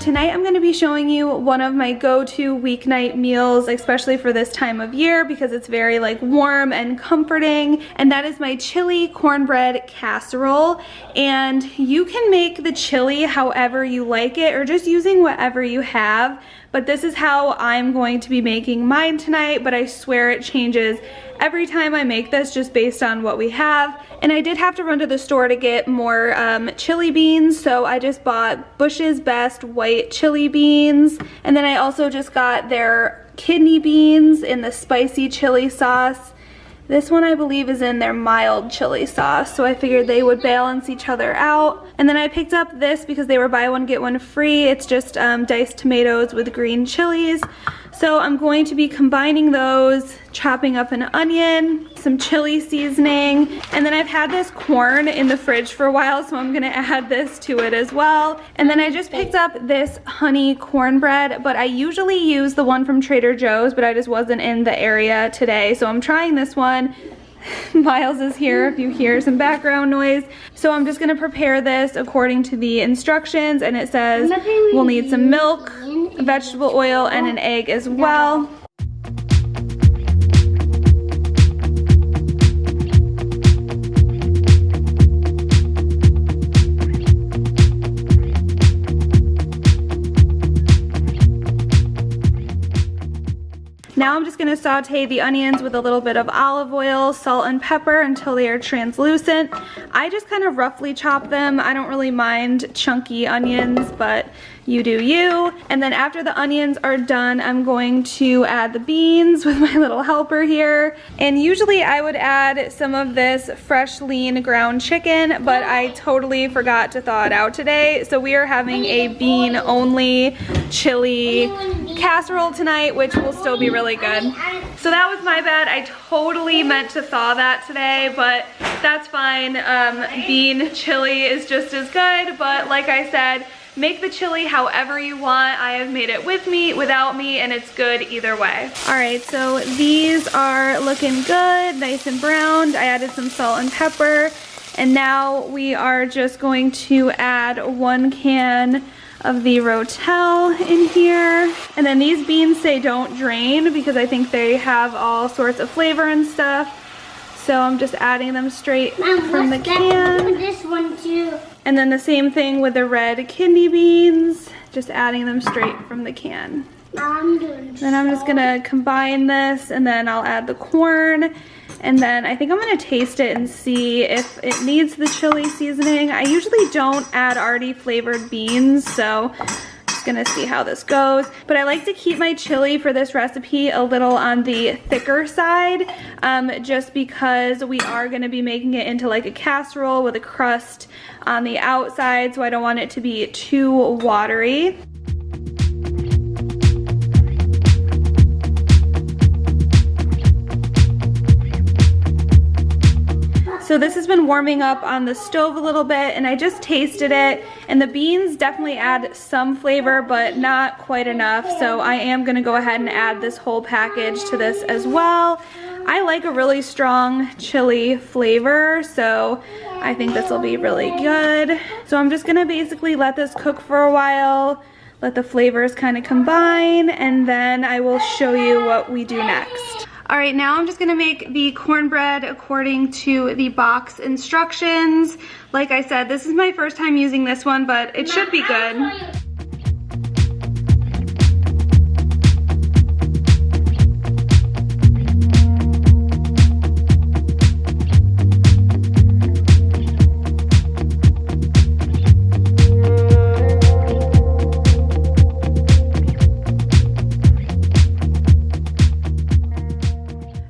tonight I'm going to be showing you one of my go-to weeknight meals, especially for this time of year because it's very like warm and comforting, and that is my chili cornbread casserole. And you can make the chili however you like it or just using whatever you have, but this is how I'm going to be making mine tonight, but I swear it changes every time I make this just based on what we have. And I did have to run to the store to get more chili beans, so I just bought Bush's Best white chili beans, and then I also just got their kidney beans in the spicy chili sauce. This one I believe is in their mild chili sauce, so I figured they would balance each other out. And then I picked up this because they were buy one get one free. It's just diced tomatoes with green chilies. So I'm going to be combining those, chopping up an onion, some chili seasoning, and then I've had this corn in the fridge for a while, so I'm gonna add this to it as well. And then I just picked up this honey cornbread, but I usually use the one from Trader Joe's, but I just wasn't in the area today, so I'm trying this one. Miles is here if you hear some background noise. So I'm just gonna prepare this according to the instructions, and it says we'll need some milk, vegetable oil, and an egg as well. Now I'm just going to saute the onions with a little bit of olive oil, salt, and pepper until they are translucent. I just kind of roughly chop them. I don't really mind chunky onions, but you do you. And then after the onions are done, I'm going to add the beans with my little helper here. And usually I would add some of this fresh lean ground chicken, but I totally forgot to thaw it out today. So we are having a bean only chili casserole tonight, which will still be really good. So that was my bad. I totally meant to thaw that today, but that's fine. Bean chili is just as good, but like I said, make the chili however you want. I have made it with meat, without meat, and it's good either way. All right, so these are looking good, nice and browned. I added some salt and pepper, and now we are just going to add 1 can of the Rotel in here. And then these beans say don't drain because I think they have all sorts of flavor and stuff. So I'm just adding them straight from the can. This one too. And then the same thing with the red kidney beans, just adding them straight from the can. Then I'm just gonna combine this, and then I'll add the corn. And then I think I'm gonna taste it and see if it needs the chili seasoning. I usually don't add already flavored beans, so just gonna see how this goes. But I like to keep my chili for this recipe a little on the thicker side, just because we are gonna be making it into like a casserole with a crust on the outside, so I don't want it to be too watery. So this has been warming up on the stove a little bit, and I just tasted it, and the beans definitely add some flavor, but not quite enough. So I am gonna go ahead and add this whole package to this as well. I like a really strong chili flavor, so I think this will be really good. So I'm just gonna basically let this cook for a while, let the flavors kind of combine, and then I will show you what we do next. All right, now I'm just gonna make the cornbread according to the box instructions. Like I said, this is my first time using this one, but it should be good.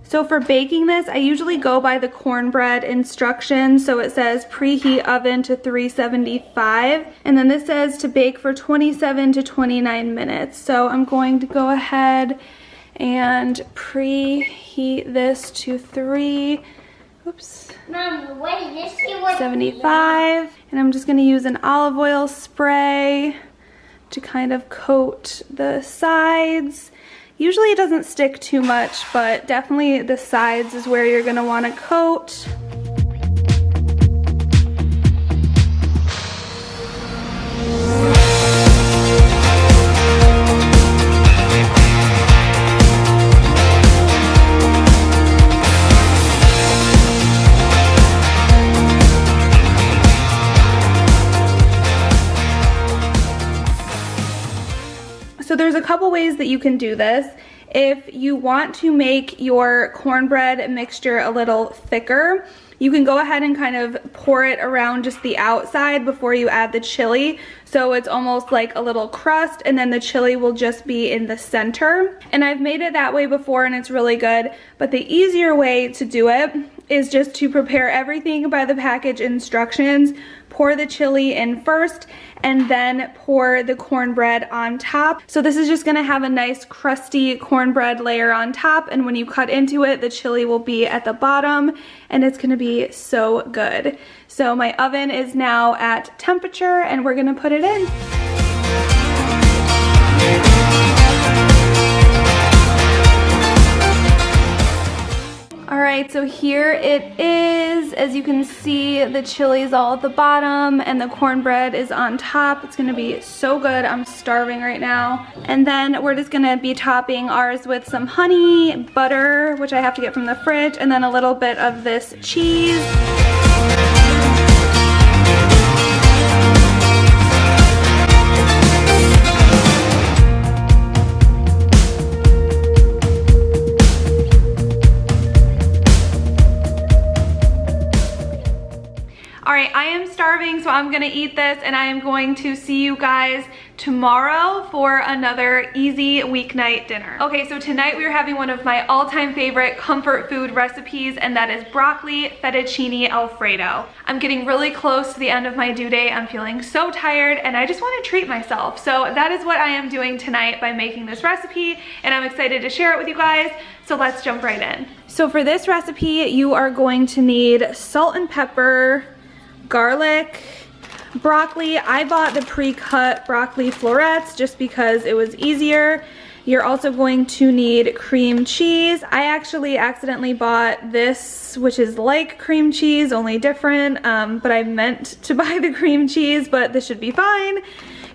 So for baking this, I usually go by the cornbread instructions. So it says preheat oven to 375, and then this says to bake for 27 to 29 minutes. So I'm going to go ahead and preheat this to 375, and I'm just going to use an olive oil spray to kind of coat the sides. Usually it doesn't stick too much, but definitely the sides is where you're gonna wanna coat. So there's a couple ways that you can do this. If you want to make your cornbread mixture a little thicker, you can go ahead and kind of pour it around just the outside before you add the chili. So it's almost like a little crust, and then the chili will just be in the center. And I've made it that way before and it's really good. But the easier way to do it is just to prepare everything by the package instructions. Pour the chili in first and then pour the cornbread on top. So this is just gonna have a nice crusty cornbread layer on top, and when you cut into it, the chili will be at the bottom, and it's gonna be so good. So my oven is now at temperature and we're gonna put it in. All right, so here it is. As you can see, the chili is all at the bottom and the cornbread is on top. It's gonna be so good. I'm starving right now. And then we're just gonna be topping ours with some honey, butter, which I have to get from the fridge, and then a little bit of this cheese. Alright, I am starving, so I'm gonna eat this, and I am going to see you guys tomorrow for another easy weeknight dinner. Okay, so tonight we are having one of my all-time favorite comfort food recipes, and that is broccoli fettuccine Alfredo. I'm getting really close to the end of my due date. I'm feeling so tired, and I just want to treat myself. So that is what I am doing tonight by making this recipe, and I'm excited to share it with you guys. So let's jump right in. So for this recipe, you are going to need salt and pepper, garlic, broccoli. I bought the pre-cut broccoli florets just because it was easier. You're also going to need cream cheese. I actually accidentally bought this, which is like cream cheese, only different, but I meant to buy the cream cheese, but this should be fine.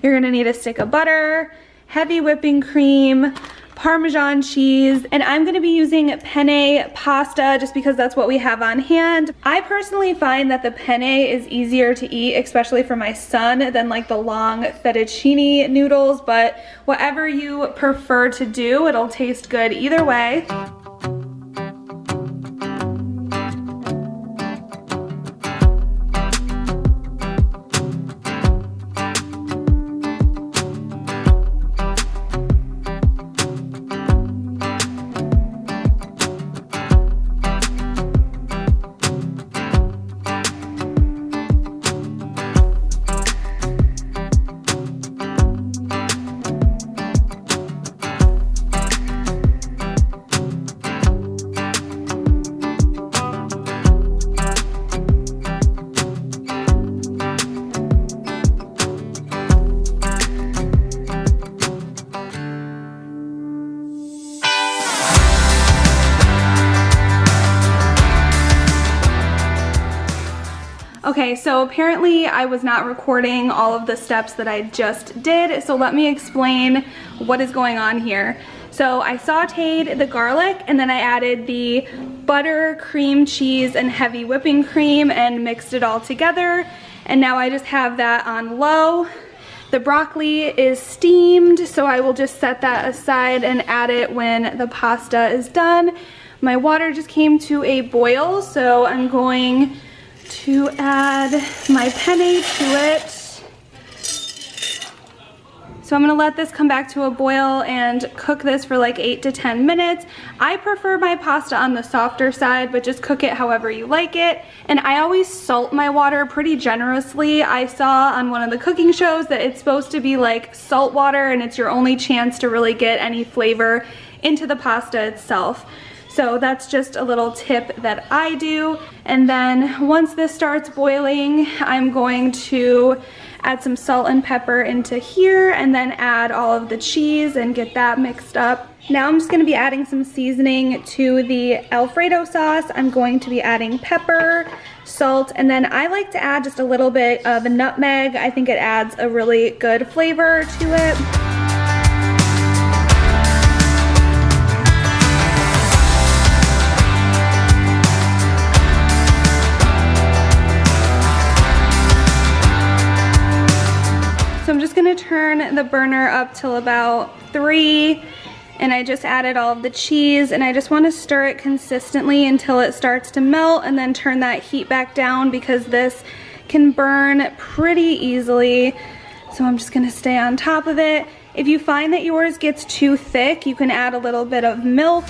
You're gonna need a stick of butter, heavy whipping cream, Parmesan cheese, and I'm gonna be using penne pasta just because that's what we have on hand. I personally find that the penne is easier to eat, especially for my son, than like the long fettuccine noodles, but whatever you prefer to do, it'll taste good either way. Okay, so apparently I was not recording all of the steps that I just did, so let me explain what is going on here. So I sauteed the garlic, and then I added the butter, cream cheese, and heavy whipping cream and mixed it all together, and now I just have that on low. The broccoli is steamed, so I will just set that aside and add it when the pasta is done. My water just came to a boil, so I'm going to add my penne to it. So I'm gonna let this come back to a boil and cook this for like 8 to 10 minutes. I prefer my pasta on the softer side, but just cook it however you like it. And I always salt my water pretty generously. I saw on one of the cooking shows that it's supposed to be like salt water, and it's your only chance to really get any flavor into the pasta itself. So that's just a little tip that I do. And then once this starts boiling, I'm going to add some salt and pepper into here, and then add all of the cheese and get that mixed up. Now I'm just gonna be adding some seasoning to the Alfredo sauce. I'm going to be adding pepper, salt, and then I like to add just a little bit of nutmeg. I think it adds a really good flavor to it. So So I'm just gonna turn the burner up till about 3, and I just added all of the cheese, and I just wanna stir it consistently until it starts to melt, and then turn that heat back down because this can burn pretty easily. So I'm just gonna stay on top of it. If you find that yours gets too thick, you can add a little bit of milk.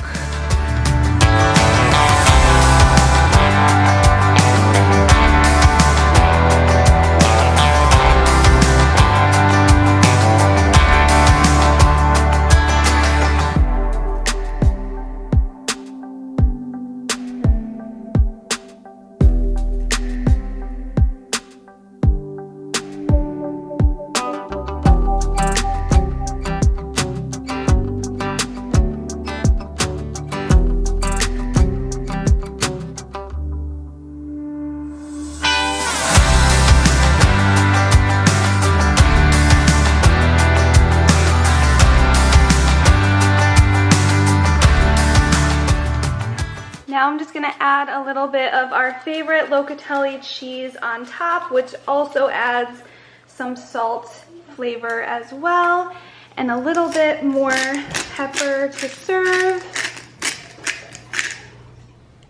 Now I'm just gonna add a little bit of our favorite locatelli cheese on top, which also adds some salt flavor as well, and a little bit more pepper to serve.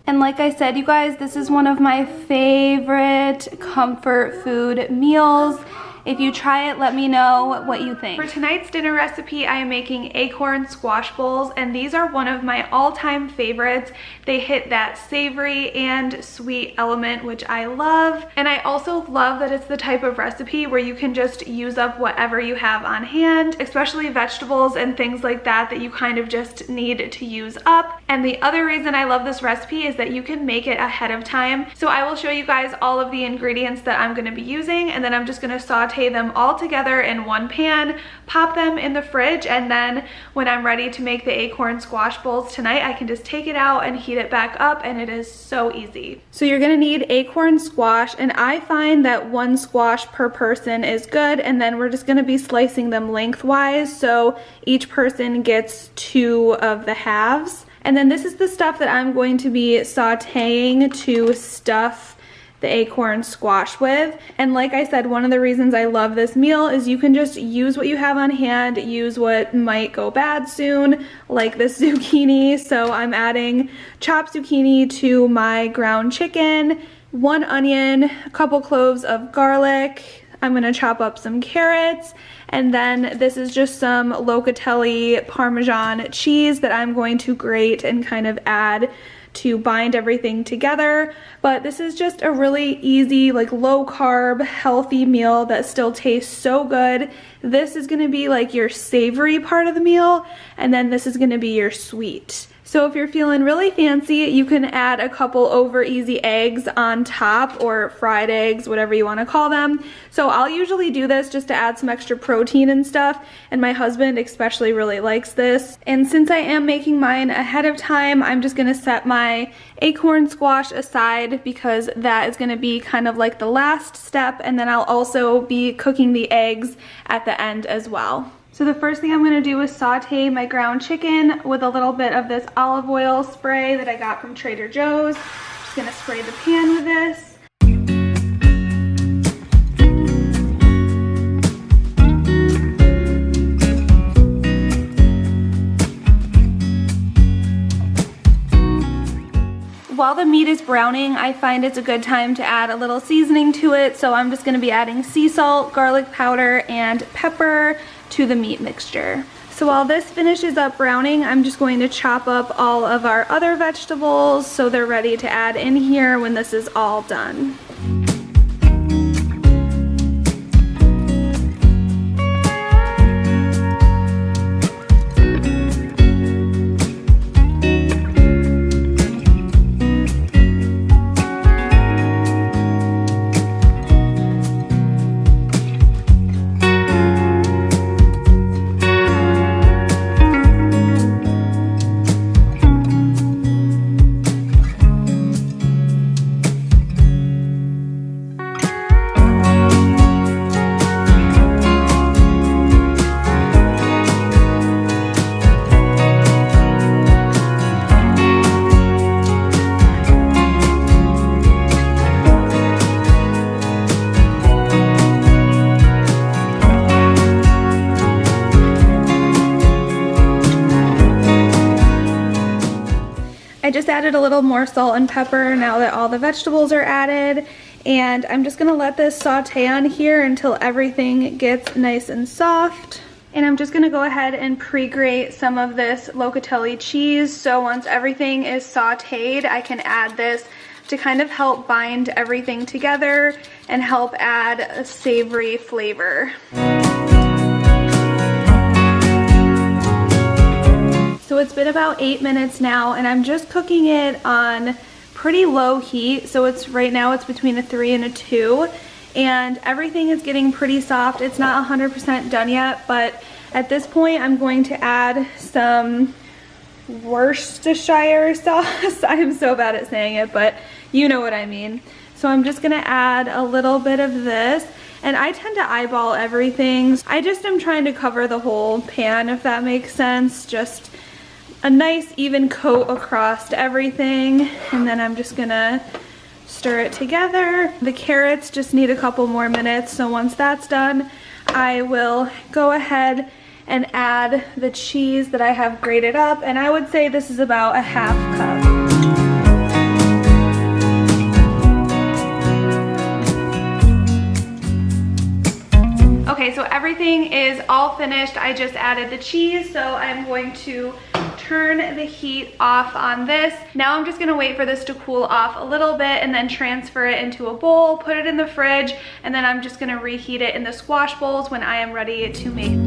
And like I said, you guys, this is one of my favorite comfort food meals. If you try it, let me know what you think. For tonight's dinner recipe, I am making acorn squash bowls, and these are one of my all-time favorites. They hit that savory and sweet element, which I love. And I also love that it's the type of recipe where you can just use up whatever you have on hand, especially vegetables and things like that that you kind of just need to use up. And the other reason I love this recipe is that you can make it ahead of time. So I will show you guys all of the ingredients that I'm gonna be using, and then I'm just gonna saute them all together in one pan, pop them in the fridge, and then when I'm ready to make the acorn squash bowls tonight, I can just take it out and heat it back up, and it is so easy. So you're gonna need acorn squash, and I find that 1 squash per person is good, and then we're just gonna be slicing them lengthwise, so each person gets 2 of the halves. And then this is the stuff that I'm going to be sauteing to stuff the acorn squash with. And like I said, one of the reasons I love this meal is you can just use what you have on hand, use what might go bad soon, like this zucchini. So I'm adding chopped zucchini to my ground chicken, 1 onion, a couple cloves of garlic. I'm gonna chop up some carrots, and then this is just some locatelli Parmesan cheese that I'm going to grate and kind of add to bind everything together. But this is just a really easy, like low carb, healthy meal that still tastes so good. This is gonna be like your savory part of the meal, and then this is gonna be your sweet. So if you're feeling really fancy, you can add a couple over easy eggs on top, or fried eggs, whatever you want to call them. So I'll usually do this just to add some extra protein and stuff, and my husband especially really likes this. And since I am making mine ahead of time, I'm just gonna set my acorn squash aside because that is gonna be kind of like the last step, and then I'll also be cooking the eggs at the end as well. So the first thing I'm gonna do is saute my ground chicken with a little bit of this olive oil spray that I got from Trader Joe's. Just gonna spray the pan with this. While the meat is browning, I find it's a good time to add a little seasoning to it. So I'm just gonna be adding sea salt, garlic powder, and pepper to the meat mixture. So while this finishes up browning, I'm just going to chop up all of our other vegetables so they're ready to add in here when this is all done. just added a little more salt and pepper now that all the vegetables are added. And I'm just gonna let this saute on here until everything gets nice and soft. And I'm just gonna go ahead and pre-grate some of this locatelli cheese. So once everything is sauteed, I can add this to kind of help bind everything together and help add a savory flavor. So it's been about 8 minutes now, and I'm just cooking it on pretty low heat. So right now it's between a 3 and a 2. And everything is getting pretty soft. It's not 100% done yet, but at this point I'm going to add some Worcestershire sauce. I'm so bad at saying it, but you know what I mean. So I'm just gonna add a little bit of this, and I tend to eyeball everything. I just am trying to cover the whole pan, if that makes sense. Just a nice even coat across everything, and then I'm just gonna stir it together. The carrots just need a couple more minutes, so once that's done, I will go ahead and add the cheese that I have grated up, and I would say this is about a half cup. Okay, so everything is all finished. I just added the cheese, so I'm going to turn the heat off on this. Now I'm just gonna wait for this to cool off a little bit and then transfer it into a bowl, put it in the fridge, and then I'm just gonna reheat it in the squash bowls when I am ready to make.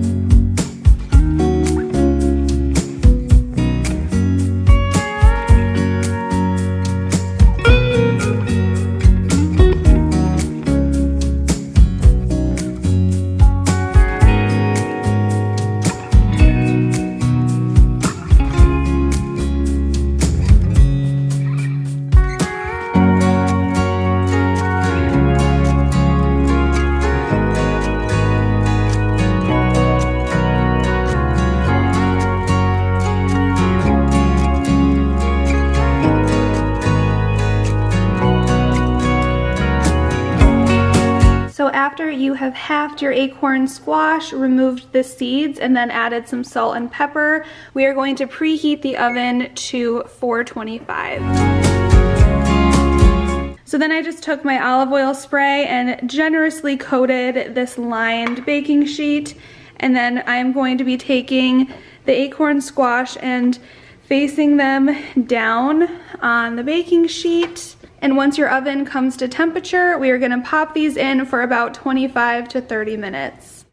After you have halved your acorn squash, removed the seeds, and then added some salt and pepper, we are going to preheat the oven to 425. So then I just took my olive oil spray and generously coated this lined baking sheet, and then I'm going to be taking the acorn squash and facing them down on the baking sheet. And once your oven comes to temperature, we are gonna pop these in for about 25 to 30 minutes.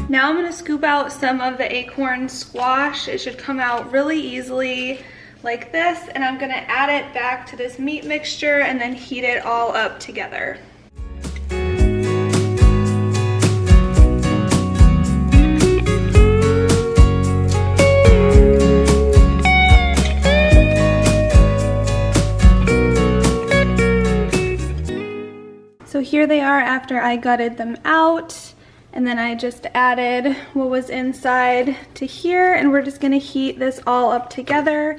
Now I'm gonna scoop out some of the acorn squash. It should come out really easily like this, and I'm gonna add it back to this meat mixture and then heat it all up together. So here they are after I gutted them out, and then I just added what was inside to here, and we're just gonna heat this all up together.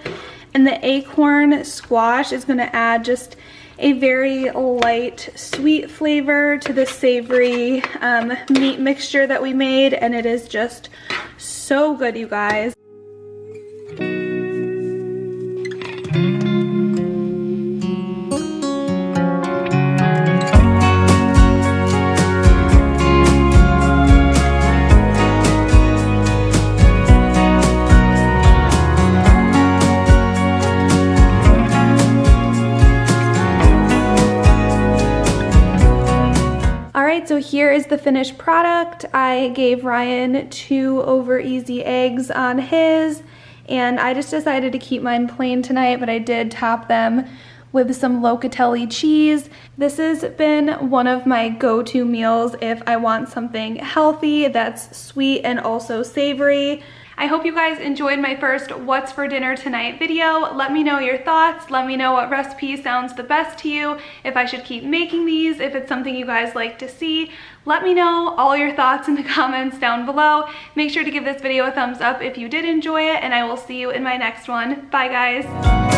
And the acorn squash is gonna add just a very light, sweet flavor to the savory meat mixture that we made, and it is just so good, you guys. So here is the finished product. I gave Ryan 2 over easy eggs on his, and I just decided to keep mine plain tonight, but I did top them with some locatelli cheese. This has been one of my go-to meals if I want something healthy that's sweet and also savory. I hope you guys enjoyed my first what's for dinner tonight video. Let me know your thoughts. Let me know what recipe sounds the best to you, if I should keep making these, if it's something you guys like to see. Let me know all your thoughts in the comments down below. Make sure to give this video a thumbs up if you did enjoy it, and I will see you in my next one. Bye guys.